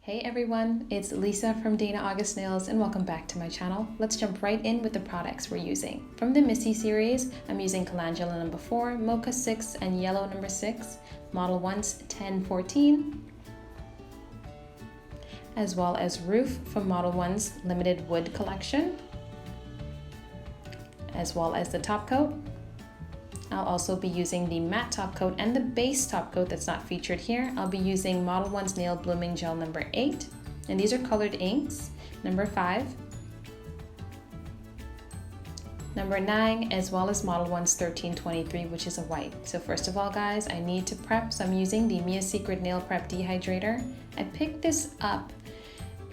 Hey everyone, it's Lisa from Dana August Nails and welcome back to my channel. Let's jump right in with the products we're using. From the Missy series, I'm using Calendula number 4, Mocha 6, and Yellow number 6, Model 1's 1014, as well as Roof from Model 1's Limited Wood collection, as well as the top coat. I'll also be using the matte top coat and the base top coat that's not featured here. I'll be using Model 1's Nail Blooming Gel number 8, and these are colored inks, number 5, number 9, as well as Model 1's 1323, which is a white. So first of all, guys, I need to prep, so I'm using the Mia Secret Nail Prep Dehydrator. I picked this up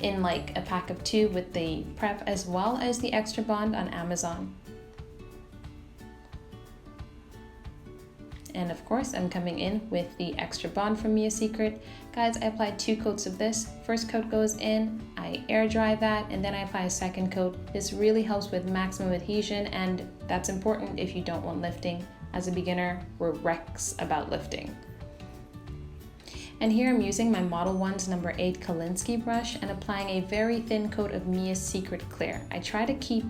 in like a pack of 2 with the prep as well as the extra bond on Amazon. And of course, I'm coming in with the extra bond from Mia Secret. Guys, I applied 2 coats of this. First coat goes in, I air dry that, and then I apply a second coat. This really helps with maximum adhesion, and that's important if you don't want lifting. As a beginner, we're wrecks about lifting. And here I'm using my Model 1's number 8 Kolinsky brush and applying a very thin coat of Mia Secret Clear. I try to keep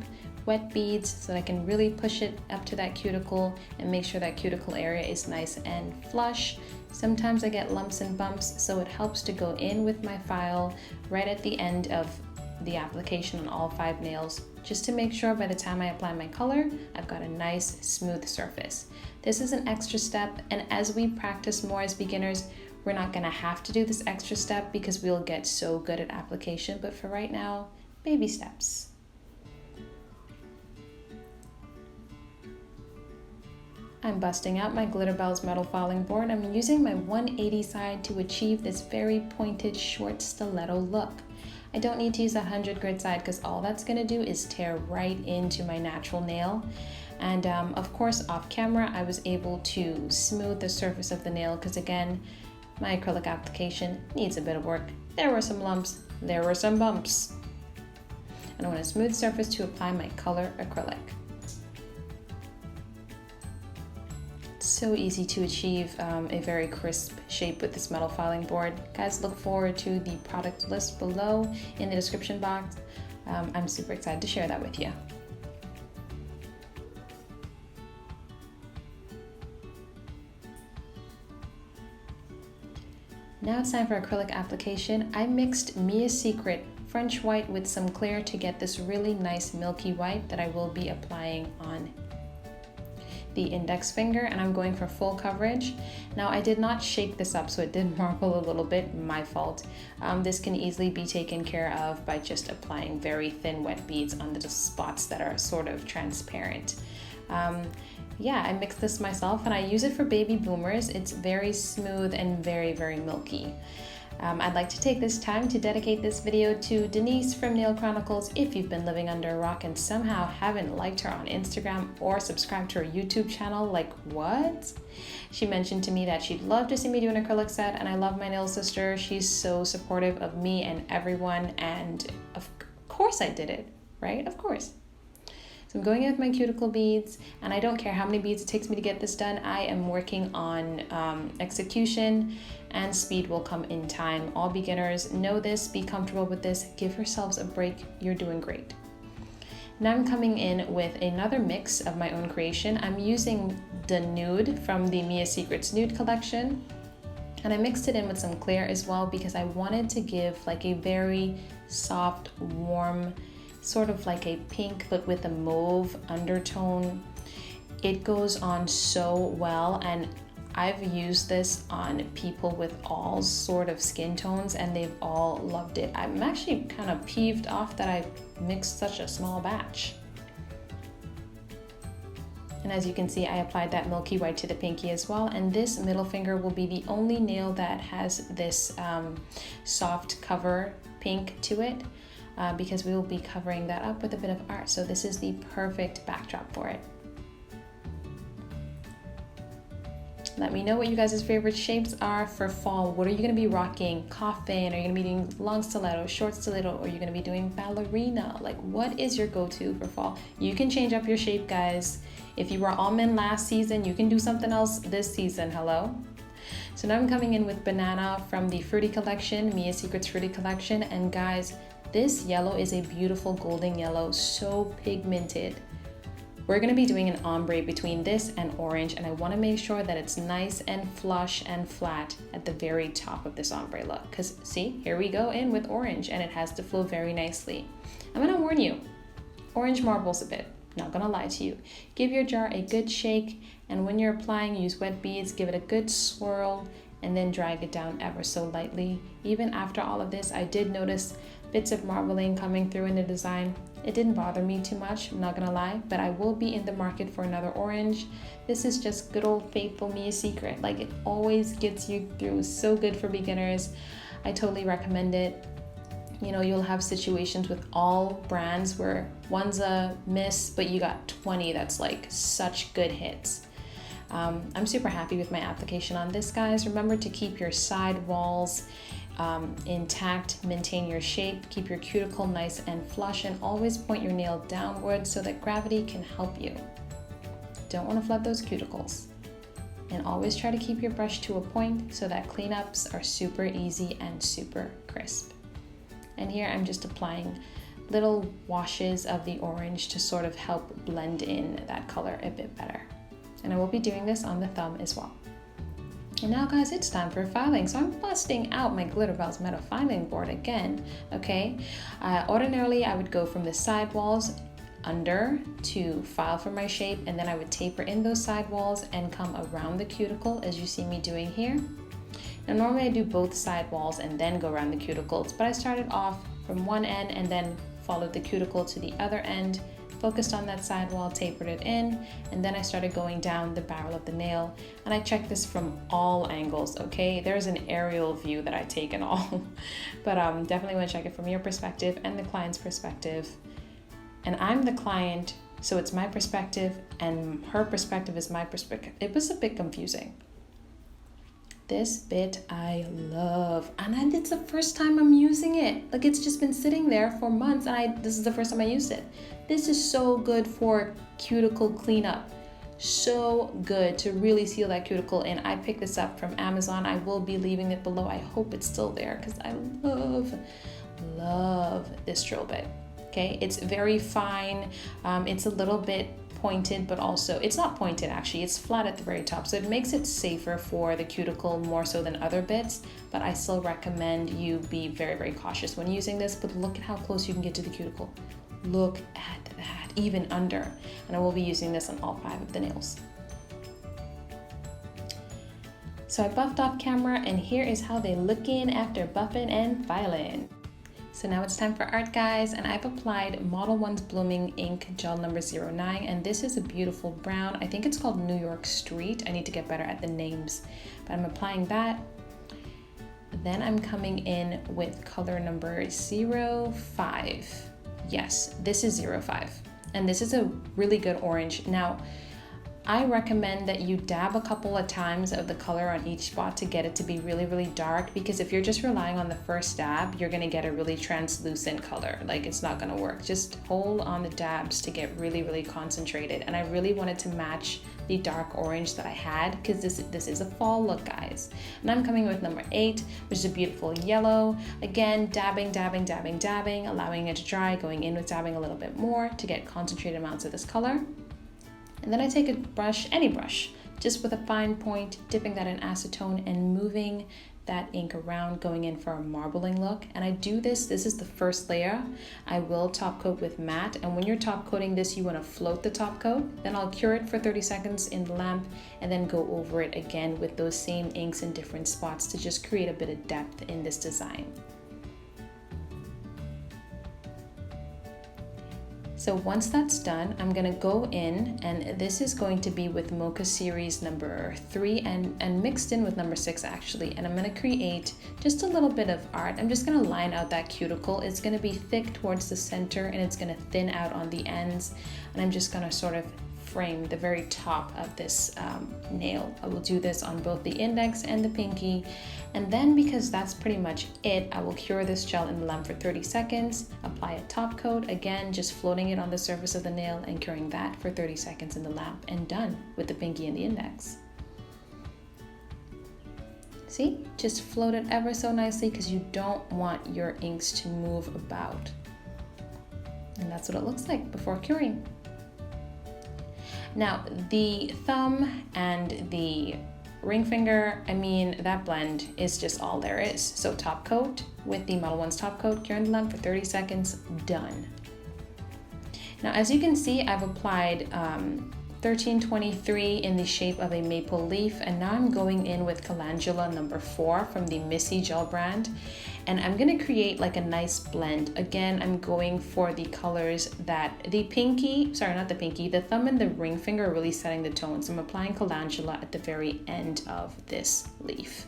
wet beads so that I can really push it up to that cuticle and make sure that cuticle area is nice and flush. Sometimes I get lumps and bumps, so it helps to go in with my file right at the end of the application on all 5 nails, just to make sure by the time I apply my color, I've got a nice smooth surface. This is an extra step, and as we practice more as beginners, we're not gonna have to do this extra step because we'll get so good at application, but for right now, baby steps. I'm busting out my Glitter Bells metal filing board. I'm using my 180 side to achieve this very pointed short stiletto look. I don't need to use a 100 grit side because all that's gonna do is tear right into my natural nail. And of course, off camera, I was able to smooth the surface of the nail because again, my acrylic application needs a bit of work. There were some lumps, there were some bumps. And I want a smooth surface to apply my color acrylic. So easy to achieve a very crisp shape with this metal filing board. Guys, look forward to the product list below in the description box. I'm super excited to share that with you. Now it's time for acrylic application. I mixed Mia Secret French white with some clear to get this really nice milky white that I will be applying on the index finger, and I'm going for full coverage. Now I did not shake this up, so it did marble a little bit, my fault. This can easily be taken care of by just applying very thin wet beads on the spots that are sort of transparent. Yeah, I mixed this myself and I use it for baby boomers. It's very smooth and very, very milky. I'd like to take this time to dedicate this video to Denise from Nail Chronicles. If you've been living under a rock and somehow haven't liked her on Instagram or subscribed to her YouTube channel, like what? She mentioned to me that she'd love to see me do an acrylic set, and I love my nail sister. She's so supportive of me and everyone, and of course I did it, right? Of course. So I'm going in with my cuticle beads, and I don't care how many beads it takes me to get this done. I am working on execution, and speed will come in time. All beginners know this, be comfortable with this, give yourselves a break, you're doing great. Now I'm coming in with another mix of my own creation. I'm using the Nude from the Mia Secret's Nude collection, and I mixed it in with some clear as well because I wanted to give like a very soft, warm, sort of like a pink but with a mauve undertone. It goes on so well, and I've used this on people with all sort of skin tones and they've all loved it. I'm actually kind of peeved off that I mixed such a small batch. And as you can see, I applied that milky white to the pinky as well, and this middle finger will be the only nail that has this soft cover pink to it. Because we will be covering that up with a bit of art. So this is the perfect backdrop for it. Let me know what you guys' favorite shapes are for fall. What are you gonna be rocking? Coffin? Are you gonna be doing long stiletto, short stiletto, or are you gonna be doing ballerina? Like, what is your go-to for fall? You can change up your shape, guys. If you were almond last season, you can do something else this season, hello? So now I'm coming in with Banana from the Fruity collection, Mia's Secrets Fruity collection. And guys, this yellow is a beautiful golden yellow, so pigmented. We're gonna be doing an ombre between this and orange, and I wanna make sure that it's nice and flush and flat at the very top of this ombre look. Cause see, here we go in with orange, and it has to flow very nicely. I'm gonna warn you, orange marbles a bit, not gonna lie to you. Give your jar a good shake, and when you're applying, use wet beads, give it a good swirl, and then drag it down ever so lightly. Even after all of this, I did notice bits of marbling coming through in the design. It didn't bother me too much, I'm not gonna lie, but I will be in the market for another orange. This is just good old faithful Mia's Secret. Like, it always gets you through. So good for beginners. I totally recommend it. You know, you'll have situations with all brands where one's a miss, but you got 20 that's like such good hits. I'm super happy with my application on this, guys. Remember to keep your side walls intact, maintain your shape, keep your cuticle nice and flush, and always point your nail downward so that gravity can help you. Don't want to flood those cuticles. And always try to keep your brush to a point so that cleanups are super easy and super crisp. And here I'm just applying little washes of the orange to sort of help blend in that color a bit better. And I will be doing this on the thumb as well. And now, guys, it's time for filing. So I'm busting out my Glitterbels Metal Filing Board again, okay? Ordinarily, I would go from the side walls under to file for my shape, and then I would taper in those side walls and come around the cuticle as you see me doing here. Now, normally I do both side walls and then go around the cuticles, but I started off from one end and then followed the cuticle to the other end, focused on that side wall, tapered it in, and then I started going down the barrel of the nail. And I checked this from all angles, okay? There's an aerial view that I take and all, but definitely want to check it from your perspective and the client's perspective. And I'm the client, so it's my perspective, and her perspective is my perspective. It was a bit confusing. This bit I love, and it's the first time I'm using it. Like, it's just been sitting there for months, and this is the first time I used it. This is so good for cuticle cleanup. So good to really seal that cuticle in. I picked this up from Amazon. I will be leaving it below. I hope it's still there because I love this drill bit. Okay, it's very fine. It's a little bit pointed, but also it's not pointed actually, it's flat at the very top, so it makes it safer for the cuticle more so than other bits, but I still recommend you be very, very cautious when using this. But look at how close you can get to the cuticle. Look at that, even under. And I will be using this on all 5 of the nails. So I buffed off camera, and here is how they look in after buffing and filing. So now it's time for art, guys, and I've applied Model 1's Blooming Ink Gel number 09, and this is a beautiful brown. I think it's called New York Street. I need to get better at the names, but I'm applying that. Then I'm coming in with color number 05. Yes, this is 05, and this is a really good orange. Now, I recommend that you dab a couple of times of the color on each spot to get it to be really, really dark, because if you're just relying on the first dab, you're gonna get a really translucent color. Like, it's not gonna work. Just hold on the dabs to get really, really concentrated. And I really wanted to match the dark orange that I had, because this is a fall look, guys. And I'm coming with number 8, which is a beautiful yellow. Again, dabbing, dabbing, dabbing, dabbing, allowing it to dry, going in with dabbing a little bit more to get concentrated amounts of this color. And then I take a brush, any brush, just with a fine point, dipping that in acetone and moving that ink around, going in for a marbling look. And I do this is the first layer. I will top coat with matte, and when you're top coating this, you want to float the top coat. Then I'll cure it for 30 seconds in the lamp and then go over it again with those same inks in different spots to just create a bit of depth in this design. So once that's done, I'm gonna go in, and this is going to be with Mocha Series number 3 and mixed in with number 6 actually. And I'm gonna create just a little bit of art. I'm just gonna line out that cuticle. It's gonna be thick towards the center and it's gonna thin out on the ends. And I'm just gonna sort of frame the very top of this nail. I will do this on both the index and the pinky. And then, because that's pretty much it, I will cure this gel in the lamp for 30 seconds, apply a top coat, again, just floating it on the surface of the nail and curing that for 30 seconds in the lamp, and done with the pinky and the index. See, just float it ever so nicely because you don't want your inks to move about. And that's what it looks like before curing. Now, the thumb and the ring finger, I mean, that blend is just all there is. So top coat with the Model 1's top coat, cure on the lamp for 30 seconds, done. Now, as you can see, I've applied 1323 in the shape of a maple leaf, and now I'm going in with Calendula number 4 from the Missy Gel brand, and I'm gonna create like a nice blend. Again, I'm going for the colors that the thumb and the ring finger are really setting the tone. So I'm applying Calendula at the very end of this leaf.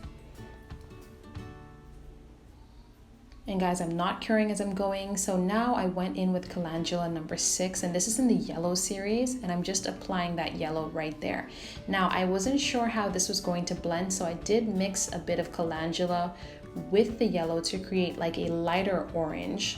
And guys, I'm not curing as I'm going. So now I went in with Calendula number 6, and this is in the yellow series, and I'm just applying that yellow right there. Now, I wasn't sure how this was going to blend, so I did mix a bit of Calendula with the yellow to create like a lighter orange.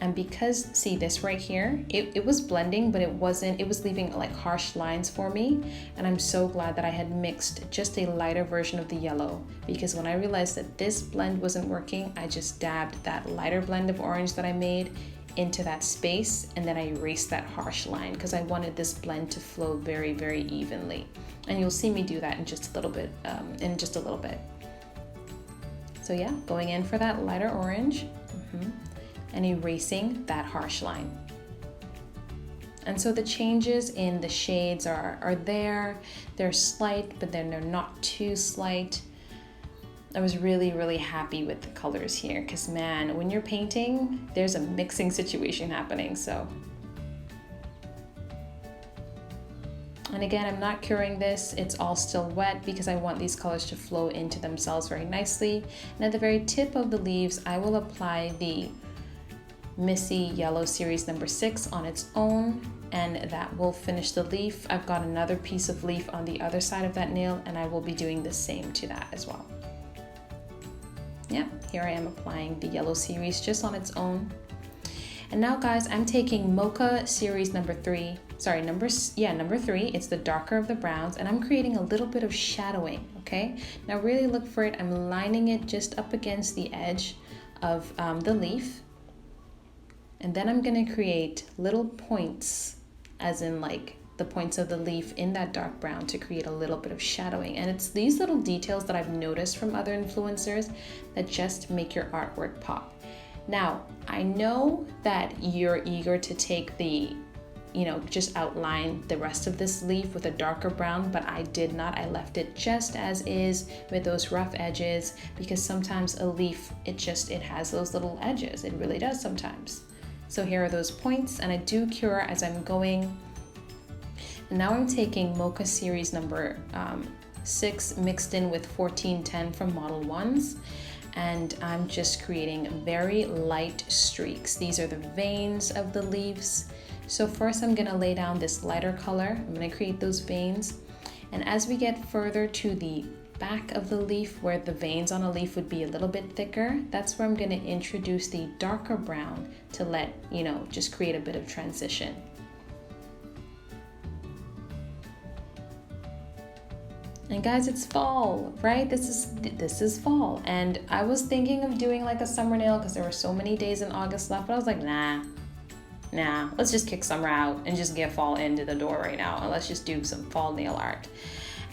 And because, see this right here, it was blending, but it was leaving like harsh lines for me. And I'm so glad that I had mixed just a lighter version of the yellow, because when I realized that this blend wasn't working, I just dabbed that lighter blend of orange that I made into that space, and then I erased that harsh line because I wanted this blend to flow very, very evenly. And you'll see me do that in just a little bit, So yeah, going in for that lighter orange. And erasing that harsh line. And so the changes in the shades are there. They're slight, but then they're not too slight. I was really, really happy with the colors here because, man, when you're painting, there's a mixing situation happening, so. And again, I'm not curing this. It's all still wet because I want these colors to flow into themselves very nicely. And at the very tip of the leaves, I will apply the Missy Yellow Series number 6 on its own, and that will finish the leaf. I've got another piece of leaf on the other side of that nail, and I will be doing the same to that as well. Yeah, here I am applying the Yellow Series just on its own. And now, guys, I'm taking Mocha Series number 3. Number 3. It's the darker of the browns, and I'm creating a little bit of shadowing, okay? Now really look for it. I'm lining it just up against the edge of the leaf. And then I'm gonna create little points, as in like the points of the leaf in that dark brown, to create a little bit of shadowing. And it's these little details that I've noticed from other influencers that just make your artwork pop. Now, I know that you're eager to take the, just outline the rest of this leaf with a darker brown, but I did not. I left it just as is with those rough edges, because sometimes a leaf, it has those little edges. It really does sometimes. So here are those points, and I do cure as I'm going. And now I'm taking Mocha Series number 6 mixed in with 1410 from Model 1's, and I'm just creating very light streaks. These are the veins of the leaves. So first I'm gonna lay down this lighter color. I'm gonna create those veins. And as we get further to the back of the leaf, where the veins on a leaf would be a little bit thicker, that's where I'm going to introduce the darker brown to let, just create a bit of transition. And guys, it's fall, right? This is fall. And I was thinking of doing like a summer nail because there were so many days in August left, but I was like, nah, let's just kick summer out and just get fall into the door right now, and let's just do some fall nail art.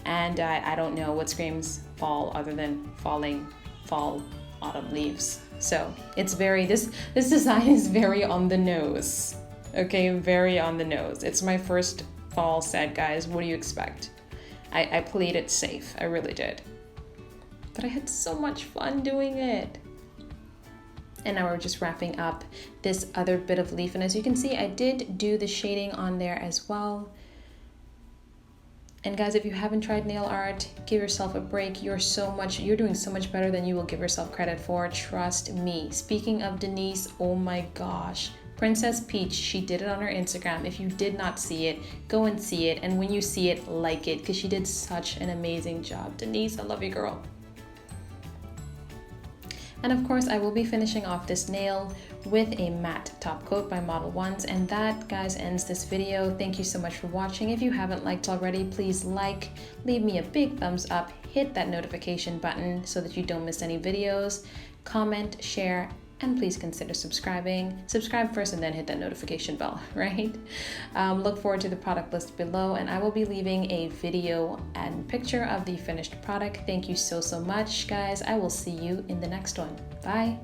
And I don't know what screams fall other than fall autumn leaves. So it's this design is very on the nose. Okay, very on the nose. It's my first fall set, guys. What do you expect? I played it safe. I really did. But I had so much fun doing it. And now we're just wrapping up this other bit of leaf. And as you can see, I did do the shading on there as well. And guys, if you haven't tried nail art, give yourself a break. You're doing so much better than you will give yourself credit for. Trust me. Speaking of Denise, oh my gosh. Princess Peach, she did it on her Instagram. If you did not see it, go and see it. And when you see it, like it, because she did such an amazing job. Denise, I love you, girl. And of course, I will be finishing off this nail with a matte top coat by Model Ones. And that, guys, ends this video. Thank you so much for watching. If you haven't liked already, please like, leave me a big thumbs up, hit that notification button so that you don't miss any videos, comment, share, and please consider subscribing. Subscribe first and then hit that notification bell, right? Look forward to the product list below, and I will be leaving a video and picture of the finished product. Thank you so much, guys. I will see you in the next one. Bye.